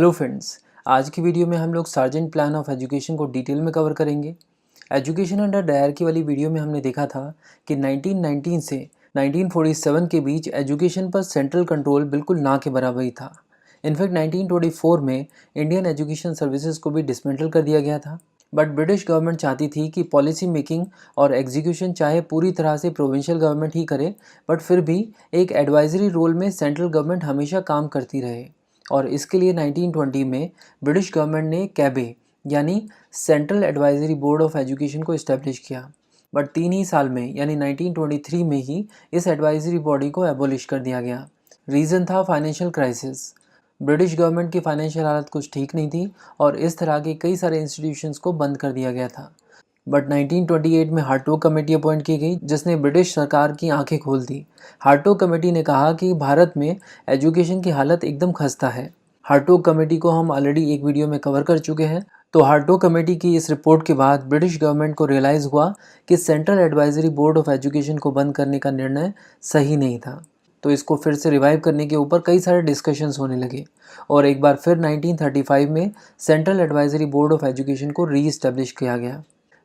Hello friends, आज की video में हम लोग सार्जेंट प्लान ऑफ एजुकेशन को डिटेल में कवर करेंगे। एजुकेशन अंडर डायरकी वाली वीडियो में हमने देखा था कि 1919 से 1947 के बीच एजुकेशन पर सेंट्रल कंट्रोल बिल्कुल ना के बराबर ही था। इनफैक्ट 1924 में इंडियन एजुकेशन सर्विसेज को भी डिसमेंटल कर दिया गया था। बट ब्रिटिश गवर्नमेंट चाहती थी कि पॉलिसी मेकिंग और एग्जीक्यूशन चाहे पूरी तरह से प्रोविंशियल गवर्नमेंट ही करे, बट फिर भी एक एडवाइजरी रोल में सेंट्रल गवर्नमेंट हमेशा काम करती रहे। और इसके लिए 1920 में ब्रिटिश गवर्नमेंट ने कैबे यानी central advisory board of education को इस्टेब्लिश किया। बट 3 ही साल में यानी 1923 में ही इस एडवाइजरी बॉडी को एबोलिश कर दिया गया। रीज़न था फाइनेंशियल क्राइसिस। ब्रिटिश गवर्नमेंट की फाइनेंशियल हालत कुछ ठीक नहीं थी और इस तरह के कई सारे इंस्टीट्यूशंस को बंद कर दिया गया था। बट 1928 में हार्टोग कमेटी अपॉइंट की गई जिसने ब्रिटिश सरकार की आंखें खोल दी। हार्टोग कमेटी ने कहा कि भारत में एजुकेशन की हालत एकदम खस्ता है। हार्टोग कमेटी को हम ऑलरेडी एक वीडियो में कवर कर चुके हैं। तो हार्टोग कमेटी की इस रिपोर्ट के बाद ब्रिटिश गवर्नमेंट को रियलाइज़ हुआ कि central advisory board of education को बंद करने का निर्णय सही नहीं था। तो इसको फिर से रिवाइव करने के ऊपर कई सारे डिस्कशंस होने लगे और एक बार फिर 1935 में central advisory board of education को री इस्टेब्लिश किया गया।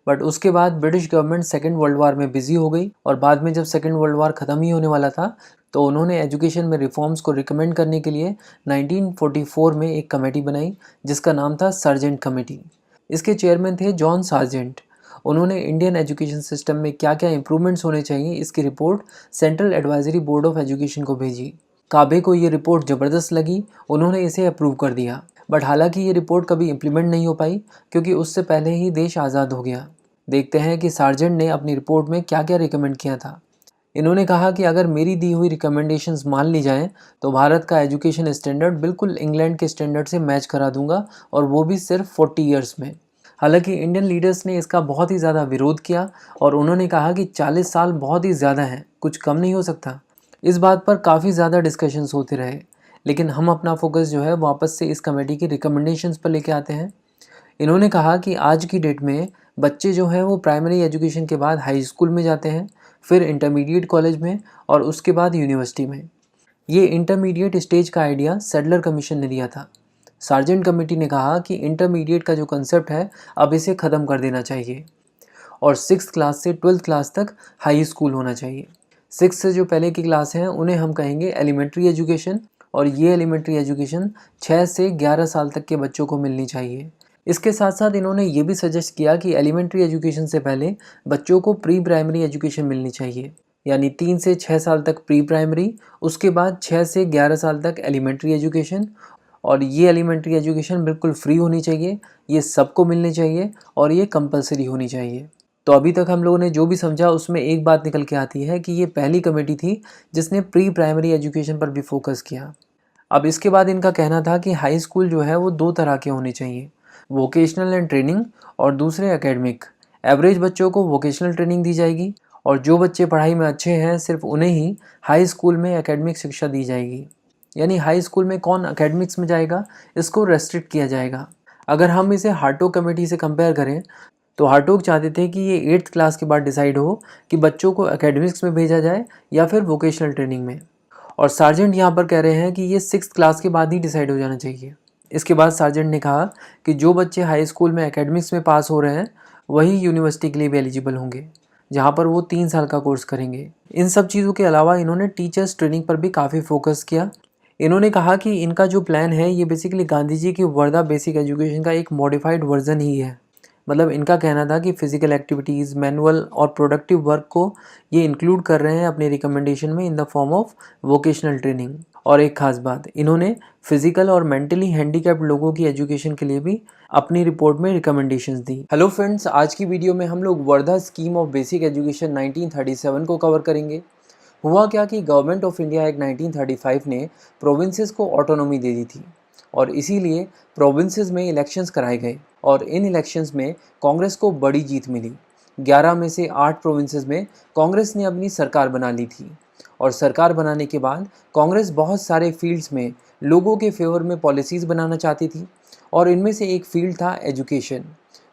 बट उसके बाद British government second world war में बिजी हो गई और बाद में जब सेकेंड वर्ल्ड वार ख़त्म ही होने वाला था तो उन्होंने एजुकेशन में रिफॉर्म्स को रिकमेंड करने के लिए 1944 में एक कमेटी बनाई जिसका नाम था सार्जेंट कमेटी। इसके चेयरमैन थे जॉन सार्जेंट। उन्होंने इंडियन एजुकेशन सिस्टम में क्या क्या इंप्रूवमेंट्स होने चाहिए इसकी report central advisory board of education को भेजी। काबे को ये रिपोर्ट ज़बरदस्त लगी, उन्होंने इसे अप्रूव कर दिया। बट हालांकि ये रिपोर्ट कभी इम्प्लीमेंट नहीं हो पाई क्योंकि उससे पहले ही देश आज़ाद हो गया। देखते हैं कि सार्जेंट ने अपनी रिपोर्ट में क्या क्या रिकमेंड किया था। इन्होंने कहा कि अगर मेरी दी हुई रिकमेंडेशंस मान ली जाएं तो भारत का एजुकेशन स्टैंडर्ड बिल्कुल इंग्लैंड के स्टैंडर्ड से मैच करा दूंगा और वो भी सिर्फ 40 ईयर्स में। हालांकि इंडियन लीडर्स ने इसका बहुत ही ज़्यादा विरोध किया और उन्होंने कहा कि 40 साल बहुत ही ज़्यादा हैं, कुछ कम नहीं हो सकता। इस बात पर काफ़ी ज़्यादा डिस्कशंस होते रहे, लेकिन हम अपना फोकस जो है वापस से इस कमेटी की रिकमेंडेशंस पर लेके आते हैं। इन्होंने कहा कि आज की डेट में बच्चे जो हैं वो प्राइमरी एजुकेशन के बाद हाई स्कूल में जाते हैं, फिर इंटरमीडिएट कॉलेज में और उसके बाद यूनिवर्सिटी में। ये इंटरमीडिएट स्टेज का आइडिया सेडलर कमीशन ने दिया था। सार्जेंट कमेटी ने कहा कि इंटरमीडिएट का जो कंसेप्ट है अब इसे ख़त्म कर देना चाहिए और 6th क्लास से 12th क्लास तक हाई स्कूल होना चाहिए। 6 से जो पहले की क्लास हैं उन्हें हम कहेंगे एलिमेंट्री एजुकेशन और ये एलिमेंट्री एजुकेशन 6 से 11 साल तक के बच्चों को मिलनी चाहिए। इसके साथ साथ इन्होंने ये भी सजेस्ट किया कि एलिमेंट्री एजुकेशन से पहले बच्चों को प्री प्राइमरी एजुकेशन मिलनी चाहिए, यानी 3 से 6 साल तक प्री प्राइमरी, उसके बाद 6 से 11 साल तक एलिमेंट्री एजुकेशन। और ये एलिमेंट्री एजुकेशन बिल्कुल फ्री होनी चाहिए, ये सबको मिलनी चाहिए और ये कंपलसरी होनी चाहिए। तो अभी तक हम लोगों ने जो भी समझा उसमें एक बात निकल के आती है कि ये पहली कमेटी थी जिसने प्री प्राइमरी एजुकेशन पर भी फोकस किया। अब इसके बाद इनका कहना था कि हाई स्कूल जो है वो 2 तरह के होने चाहिए, वोकेशनल एंड ट्रेनिंग और दूसरे एकेडमिक। एवरेज बच्चों को वोकेशनल ट्रेनिंग दी जाएगी और जो बच्चे पढ़ाई में अच्छे हैं सिर्फ उन्हें ही हाई स्कूल में एकेडमिक शिक्षा दी जाएगी। यानी हाई स्कूल में कौन एकेडमिक्स में जाएगा इसको रेस्ट्रिक्ट किया जाएगा। अगर हम इसे हार्टोग कमेटी से कंपेयर करें तो हार्टोग चाहते थे कि ये 8th क्लास के बाद डिसाइड हो कि बच्चों को एकेडमिक्स में भेजा जाए या फिर वोकेशनल ट्रेनिंग में, और सार्जेंट यहाँ पर कह रहे हैं कि ये 6th क्लास के बाद ही डिसाइड हो जाना चाहिए। इसके बाद सार्जेंट ने कहा कि जो बच्चे हाई स्कूल में एकेडमिक्स में पास हो रहे हैं वही यूनिवर्सिटी के लिए भी एलिजिबल होंगे, जहाँ पर वो 3 साल का कोर्स करेंगे। इन सब चीज़ों के अलावा इन्होंने टीचर्स ट्रेनिंग पर भी काफ़ी फोकस किया। इन्होंने कहा कि इनका जो प्लान है ये बेसिकली गांधी जी की वर्धा बेसिक एजुकेशन का एक मॉडिफाइड वर्जन ही है। मतलब इनका कहना था कि फ़िज़िकल एक्टिविटीज़, मैनुअल और प्रोडक्टिव वर्क को ये इंक्लूड कर रहे हैं अपने रिकमेंडेशन में in the form of vocational training. और एक खास बात, इन्होंने फिजिकल और मेंटली हैंडीकैप्ड लोगों की एजुकेशन के लिए भी अपनी रिपोर्ट में रिकमेंडेशंस दी। हेलो फ्रेंड्स, आज की वीडियो में हम लोग Wardha scheme of basic education 1937 को कवर करेंगे। हुआ क्या कि गवर्नमेंट ऑफ इंडिया एक्ट 1935 ने प्रोविंसेस को ऑटोनॉमी दे दी थी और इसीलिए प्रोविंसेस में इलेक्शंस कराए गए और इन इलेक्शंस में कांग्रेस को बड़ी जीत मिली। 11 में से 8 प्रोविंसेस में कांग्रेस ने अपनी सरकार बना ली थी और सरकार बनाने के बाद कांग्रेस बहुत सारे फील्ड्स में लोगों के फेवर में पॉलिसीज़ बनाना चाहती थी और इनमें से एक फील्ड था एजुकेशन।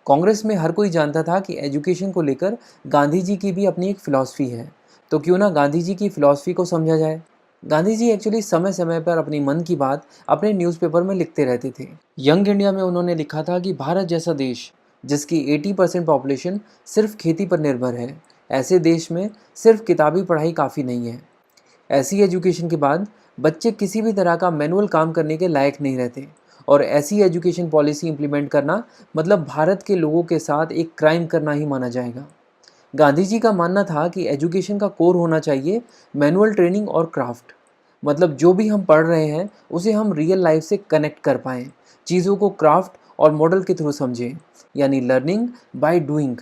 कांग्रेस में हर कोई जानता था कि एजुकेशन को लेकर गांधी जी की भी अपनी एक फ़िलॉसफी है, तो क्यों ना गांधी जी की फ़िलॉसफी को समझा जाए। गांधी जी एक्चुअली समय समय पर अपनी मन की बात अपने न्यूज़पेपर में लिखते रहते थे। यंग इंडिया में उन्होंने लिखा था कि भारत जैसा देश जिसकी 80% पॉपुलेशन सिर्फ खेती पर निर्भर है, ऐसे देश में सिर्फ किताबी पढ़ाई काफ़ी नहीं है। ऐसी एजुकेशन के बाद बच्चे किसी भी तरह का मैनुअल काम करने के लायक नहीं रहते, और ऐसी एजुकेशन पॉलिसी इंप्लीमेंट करना मतलब भारत के लोगों के साथ एक क्राइम करना ही माना जाएगा। गांधी जी का मानना था कि एजुकेशन का कोर होना चाहिए मैनुअल ट्रेनिंग और क्राफ्ट, मतलब जो भी हम पढ़ रहे हैं उसे हम रियल लाइफ से कनेक्ट कर पाएँ, चीज़ों को क्राफ्ट और मॉडल के थ्रू समझें, यानी लर्निंग बाय डूइंग।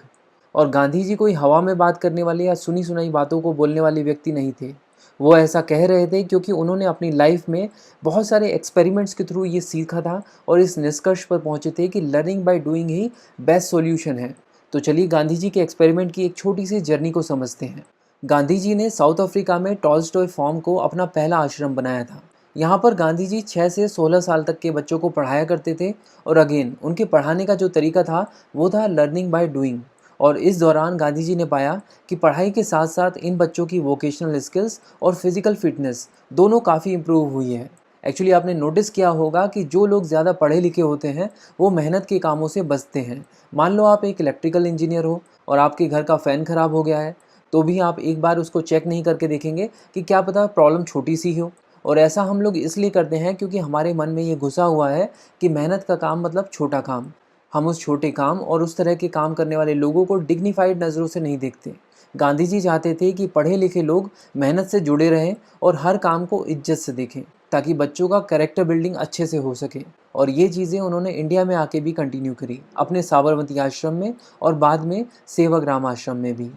और गांधी जी कोई हवा में बात करने वाले या सुनी सुनाई बातों को बोलने वाले व्यक्ति नहीं थे। वो ऐसा कह रहे थे क्योंकि उन्होंने अपनी लाइफ में बहुत सारे एक्सपेरिमेंट्स के थ्रू ये सीखा था और इस निष्कर्ष पर पहुंचे थे कि learning by doing he best solution है। तो चलिए गांधी जी के एक्सपेरिमेंट की एक छोटी सी जर्नी को समझते हैं। गांधी जी ने साउथ अफ्रीका में टॉल्स्टॉय फार्म को अपना पहला आश्रम बनाया था। यहाँ पर गांधी जी 6 से 16 साल तक के बच्चों को पढ़ाया करते थे, और अगेन उनके पढ़ाने का जो तरीका था वो था लर्निंग बाय डूइंग। और इस दौरान गांधी जी ने पाया कि पढ़ाई के साथ साथ इन बच्चों की वोकेशनल स्किल्स और फिजिकल फिटनेस दोनों काफ़ी इम्प्रूव हुई है। एक्चुअली आपने नोटिस किया होगा कि जो लोग ज़्यादा पढ़े लिखे होते हैं वो मेहनत के कामों से बचते हैं। मान लो आप एक इलेक्ट्रिकल इंजीनियर हो और आपके घर का फ़ैन ख़राब हो गया है, तो भी आप एक बार उसको चेक नहीं करके देखेंगे कि क्या पता प्रॉब्लम छोटी सी हो। और ऐसा हम लोग इसलिए करते हैं क्योंकि हमारे मन में ये घुसा हुआ है कि मेहनत का काम मतलब छोटा काम। हम उस छोटे काम और उस तरह के काम करने वाले लोगों को डिग्निफाइड नज़रों से नहीं देखते। गांधी जी चाहते थे कि पढ़े लिखे लोग मेहनत से जुड़े रहें और हर काम को इज्जत से देखें, ताकि बच्चों का कैरेक्टर बिल्डिंग अच्छे से हो सके। और ये चीज़ें उन्होंने इंडिया में आके भी कंटिन्यू करी, अपने साबरमती आश्रम में और बाद में सेवाग्राम आश्रम में भी।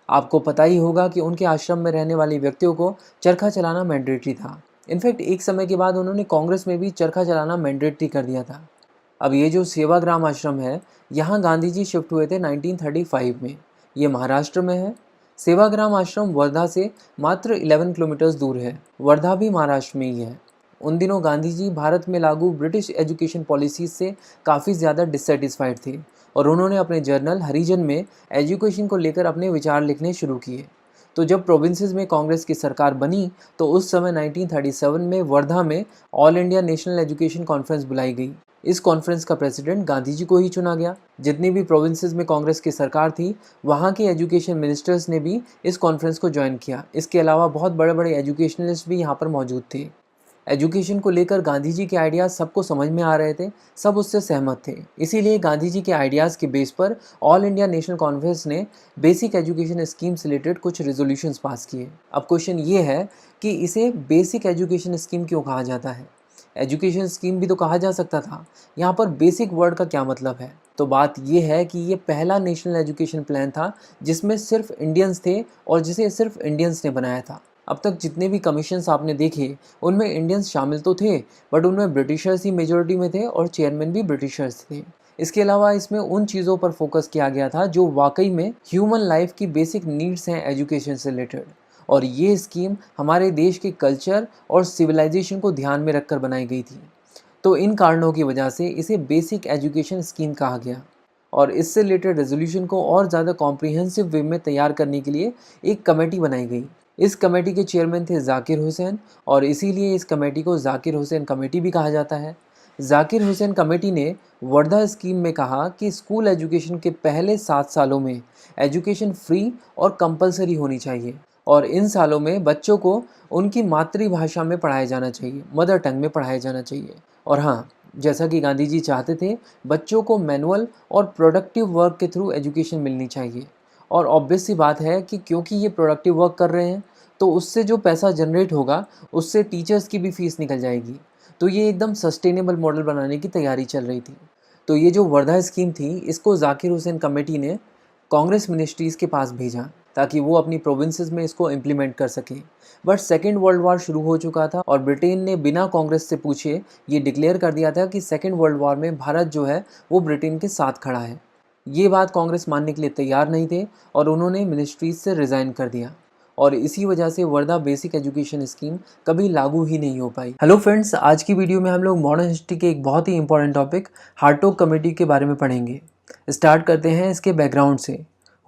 आपको पता ही होगा कि उनके आश्रम में रहने वाले व्यक्तियों को चरखा चलाना मैंडेटरी था। इनफैक्ट एक समय के बाद उन्होंने कांग्रेस में भी चरखा चलाना मैंडेटरी कर दिया था। अब ये जो सेवाग्राम आश्रम है, यहाँ गांधी जी शिफ्ट हुए थे 1935 में। ये महाराष्ट्र में है। सेवाग्राम आश्रम वर्धा से मात्र 11 किलोमीटर्स दूर है। वर्धा भी महाराष्ट्र में ही है। उन दिनों गांधी जी भारत में लागू ब्रिटिश एजुकेशन पॉलिसीज से काफ़ी ज़्यादा डिससेटिस्फाइड थे, और उन्होंने अपने जर्नल हरिजन में एजुकेशन को लेकर अपने विचार लिखने शुरू किए। तो जब प्रोविंसेस में कांग्रेस की सरकार बनी तो उस समय 1937 में वर्धा में all India national education conference बुलाई गई। इस कॉन्फ्रेंस का प्रेसिडेंट गांधी जी को ही चुना गया। जितनी भी प्रोविंसेस में कांग्रेस की सरकार थी, वहाँ के एजुकेशन मिनिस्टर्स ने भी इस कॉन्फ्रेंस को ज्वाइन किया। इसके अलावा बहुत बड़े बड़े एजुकेशनलिस्ट भी यहाँ पर मौजूद थे। एजुकेशन को लेकर गांधी जी के आइडियाज़ सबको समझ में आ रहे थे, सब उससे सहमत थे। इसीलिए गांधी जी के आइडियाज़ के बेस पर ऑल इंडिया नेशनल कॉन्फ्रेंस ने बेसिक एजुकेशन स्कीम से रिलेटेड कुछ रेजोल्यूशंस पास किए। अब क्वेश्चन ये है कि इसे बेसिक एजुकेशन स्कीम क्यों कहा जाता है? एजुकेशन स्कीम भी तो कहा जा सकता था। यहाँ पर बेसिक वर्ड का क्या मतलब है? तो बात ये है कि ये पहला नेशनल एजुकेशन प्लान था जिसमें सिर्फ इंडियंस थे और जिसे सिर्फ इंडियंस ने बनाया था। अब तक जितने भी कमीशंस आपने देखे उनमें इंडियंस शामिल तो थे, बट उनमें ब्रिटिशर्स ही मेजॉरिटी में थे और चेयरमैन भी ब्रिटिशर्स थे। इसके अलावा इसमें उन चीज़ों पर फोकस किया गया था जो वाकई में ह्यूमन लाइफ की बेसिक नीड्स हैं एजुकेशन से रिलेटेड। और ये स्कीम हमारे देश के कल्चर और सिविलाइजेशन को ध्यान में रखकर बनाई गई थी। तो इन कारणों की वजह से इसे बेसिक एजुकेशन स्कीम कहा गया। और इससे रिलेटेड रेजोल्यूशन को और ज़्यादा कॉम्प्रिहेंसिव वे में तैयार करने के लिए एक कमेटी बनाई गई। इस कमेटी के चेयरमैन थे जाकिर हुसैन, और इसीलिए इस कमेटी को जाकिर हुसैन कमेटी भी कहा जाता है। जाकिर हुसैन कमेटी ने वर्धा स्कीम में कहा कि स्कूल एजुकेशन के पहले 7 सालों में एजुकेशन फ्री और कंपलसरी होनी चाहिए, और इन सालों में बच्चों को उनकी मातृभाषा में पढ़ाया जाना चाहिए, मदर टंग में पढ़ाया जाना चाहिए। और हाँ, जैसा कि गांधी जी चाहते थे, बच्चों को मैनुअल और प्रोडक्टिव वर्क के थ्रू एजुकेशन मिलनी चाहिए। और ऑब्वियस सी बात है कि क्योंकि ये प्रोडक्टिव वर्क कर रहे हैं तो उससे जो पैसा जनरेट होगा उससे टीचर्स की भी फीस निकल जाएगी। तो ये एकदम सस्टेनेबल मॉडल बनाने की तैयारी चल रही थी। तो ये जो वर्धा स्कीम थी, इसको जाकिर हुसैन कमेटी ने कांग्रेस मिनिस्ट्रीज़ के पास भेजा ताकि वो अपनी प्रोविंसेस में इसको इम्प्लीमेंट कर सकें। बट सेकेंड वर्ल्ड वॉर शुरू हो चुका था और ब्रिटेन ने बिना कांग्रेस से पूछे ये डिक्लेयर कर दिया था कि सेकेंड वर्ल्ड वॉर में भारत जो है वो ब्रिटेन के साथ खड़ा है। ये बात कांग्रेस मानने के लिए तैयार नहीं थे और उन्होंने मिनिस्ट्रीज से रिज़ाइन कर दिया, और इसी वजह से वर्धा बेसिक एजुकेशन स्कीम कभी लागू ही नहीं हो पाई। हेलो फ्रेंड्स, आज की वीडियो में हम लोग मॉडर्न हिस्ट्री के एक बहुत ही इंपॉर्टेंट टॉपिक हार्टोग कमेटी के बारे में पढ़ेंगे। स्टार्ट करते हैं इसके बैकग्राउंड से।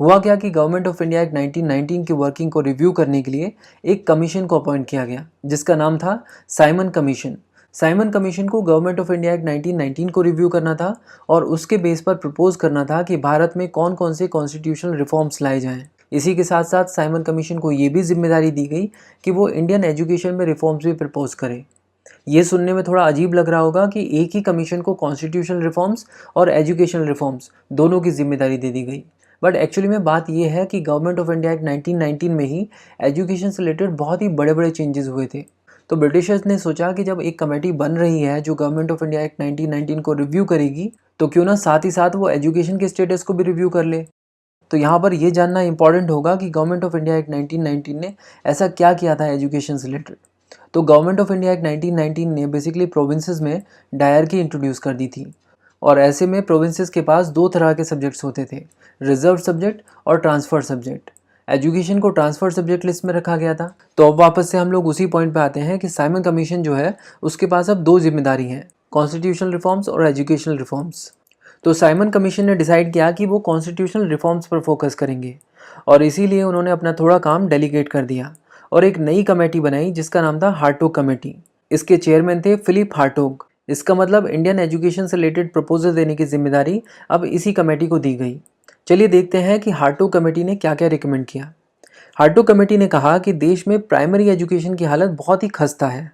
हुआ क्या कि गवर्नमेंट ऑफ इंडिया एक्ट 1919 की वर्किंग को रिव्यू करने के लिए एक कमीशन को अपॉइंट किया गया जिसका नाम था साइमन कमीशन। साइमन कमीशन को गवर्नमेंट ऑफ इंडिया एक्ट 1919 को रिव्यू करना था और उसके बेस पर प्रपोज करना था कि भारत में कौन कौन से कॉन्स्टिट्यूशनल रिफॉर्म्स लाए जाएं। इसी के साथ साथ साइमन कमीशन को ये भी जिम्मेदारी दी गई कि वो इंडियन एजुकेशन में रिफॉर्म्स भी प्रपोज करे। ये सुनने में थोड़ा अजीब लग रहा होगा कि एक ही कमीशन को कॉन्स्टिट्यूशनल रिफॉर्म्स और एजुकेशनल रिफॉर्म्स दोनों की जिम्मेदारी दे दी गई। बट एक्चुअली में बात यह है कि गवर्नमेंट ऑफ इंडिया एक्ट 1919 में ही एजुकेशन से रिलेटेड बहुत ही बड़े बड़े चेंजेस हुए थे। तो ब्रिटिशर्स ने सोचा कि जब एक कमेटी बन रही है जो गवर्नमेंट ऑफ इंडिया एक्ट 1919 को रिव्यू करेगी, तो क्यों ना साथ ही साथ वो एजुकेशन के स्टेटस को भी रिव्यू कर ले। तो यहाँ पर ये जानना इंपॉर्टेंट होगा कि गवर्नमेंट ऑफ इंडिया एक्ट 1919 ने ऐसा क्या किया था एजुकेशन से रिलेटेड। तो गवर्नमेंट ऑफ इंडिया एक्ट 1919 ने बेसिकली प्रोविंसेस में डायरकी इंट्रोड्यूस कर दी थी और ऐसे में प्रोविंसेस के पास दो तरह के सब्जेक्ट्स होते थे, रिजर्व सब्जेक्ट और ट्रांसफर सब्जेक्ट। एजुकेशन को ट्रांसफर सब्जेक्ट लिस्ट में रखा गया था। तो अब वापस से हम लोग उसी पॉइंट पे आते हैं कि साइमन कमीशन जो है उसके पास अब दो जिम्मेदारी हैं, कॉन्स्टिट्यूशनल रिफॉर्म्स और एजुकेशनल रिफॉर्म्स। तो साइमन कमीशन ने डिसाइड किया कि वो कॉन्स्टिट्यूशनल रिफॉर्म्स पर फोकस करेंगे और इसीलिए उन्होंने अपना थोड़ा काम डेलीगेट कर दिया और एक नई कमेटी बनाई जिसका नाम था हार्टोग कमेटी। इसके चेयरमैन थे फिलिप हार्टोग। इसका मतलब इंडियन एजुकेशन से रिलेटेड प्रपोजल देने की जिम्मेदारी अब इसी कमेटी को दी गई। चलिए देखते हैं कि हार्टोग कमेटी ने क्या क्या रिकमेंड किया। हार्टोग कमेटी ने कहा कि देश में प्राइमरी एजुकेशन की हालत बहुत ही खस्ता है।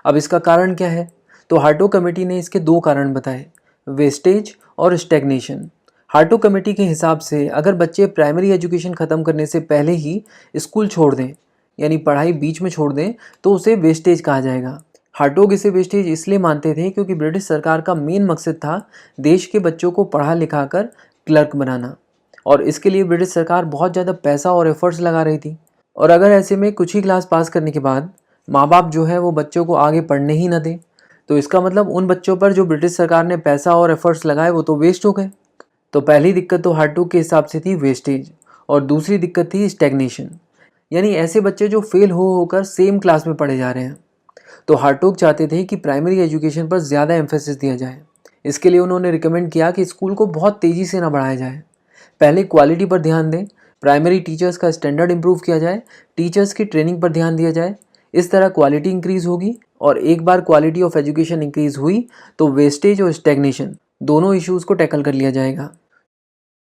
अब इसका कारण क्या है? तो हार्टोग कमेटी ने इसके दो कारण बताए, वेस्टेज और स्टैग्नेशन। हार्टोग कमेटी के हिसाब से अगर बच्चे प्राइमरी एजुकेशन ख़त्म करने से पहले ही स्कूल छोड़ दें, यानी पढ़ाई बीच में छोड़ दें, तो उसे वेस्टेज कहा जाएगा। हार्टोग इसे वेस्टेज इसलिए मानते थे क्योंकि ब्रिटिश सरकार का मेन मकसद था देश के बच्चों को पढ़ा लिखा कर क्लर्क बनाना और इसके लिए ब्रिटिश सरकार बहुत ज़्यादा पैसा और एफर्ट्स लगा रही थी। और अगर ऐसे में कुछ ही क्लास पास करने के बाद माँ बाप जो है वो बच्चों को आगे पढ़ने ही ना दें, तो इसका मतलब उन बच्चों पर जो ब्रिटिश सरकार ने पैसा और एफर्ट्स लगाए वो तो वेस्ट हो गए। तो पहली दिक्कत तो हार्टोग के हिसाब से थी वेस्टेज और दूसरी दिक्कत थी स्टैग्नेशन, यानी ऐसे बच्चे जो फेल हो होकर सेम क्लास में पढ़े जा रहे हैं। तो हार्टोग चाहते थे कि प्राइमरी एजुकेशन पर ज़्यादा एम्फेसिस दिया जाए। इसके लिए उन्होंने रिकमेंड किया कि स्कूल को बहुत तेज़ी से ना बढ़ाया जाए, पहले क्वालिटी पर ध्यान दें, प्राइमरी टीचर्स का स्टैंडर्ड इंप्रूव किया जाए, टीचर्स की ट्रेनिंग पर ध्यान दिया जाए। इस तरह क्वालिटी इंक्रीज़ होगी और एक बार क्वालिटी ऑफ एजुकेशन इंक्रीज़ हुई तो वेस्टेज और स्टैग्नेशन दोनों इश्यूज़ को टैकल कर लिया जाएगा।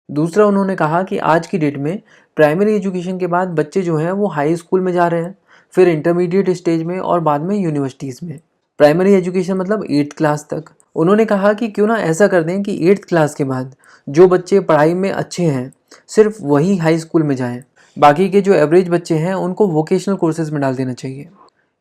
दूसरा उन्होंने कहा कि आज की डेट में प्राइमरी एजुकेशन के बाद बच्चे जो हैं वो हाई स्कूल में जा रहे हैं, फिर इंटरमीडिएट स्टेज में और बाद में यूनिवर्सिटीज़ में। प्राइमरी एजुकेशन मतलब 8th क्लास तक। उन्होंने कहा कि क्यों ना ऐसा कर दें कि 8th क्लास के बाद जो बच्चे पढ़ाई में अच्छे हैं सिर्फ वही हाई स्कूल में जाएं, बाकी के जो एवरेज बच्चे हैं उनको वोकेशनल कोर्सेज में डाल देना चाहिए।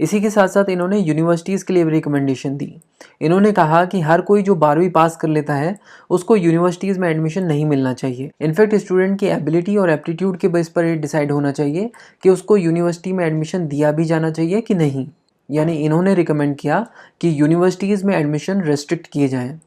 इसी के साथ साथ इन्होंने यूनिवर्सिटीज़ के लिए भी रिकमेंडेशन दी। इन्होंने कहा कि हर कोई जो 12वीं पास कर लेता है उसको यूनिवर्सिटीज़ में एडमिशन नहीं मिलना चाहिए। इनफैक्ट स्टूडेंट की एबिलिटी और एप्टीट्यूड के बेस पर ये डिसाइड होना चाहिए कि उसको यूनिवर्सिटी में एडमिशन दिया भी जाना चाहिए कि नहीं। यानी इन्होंने रिकमेंड किया कि यूनिवर्सिटीज़ में एडमिशन रेस्ट्रिक्ट किए जाएँ।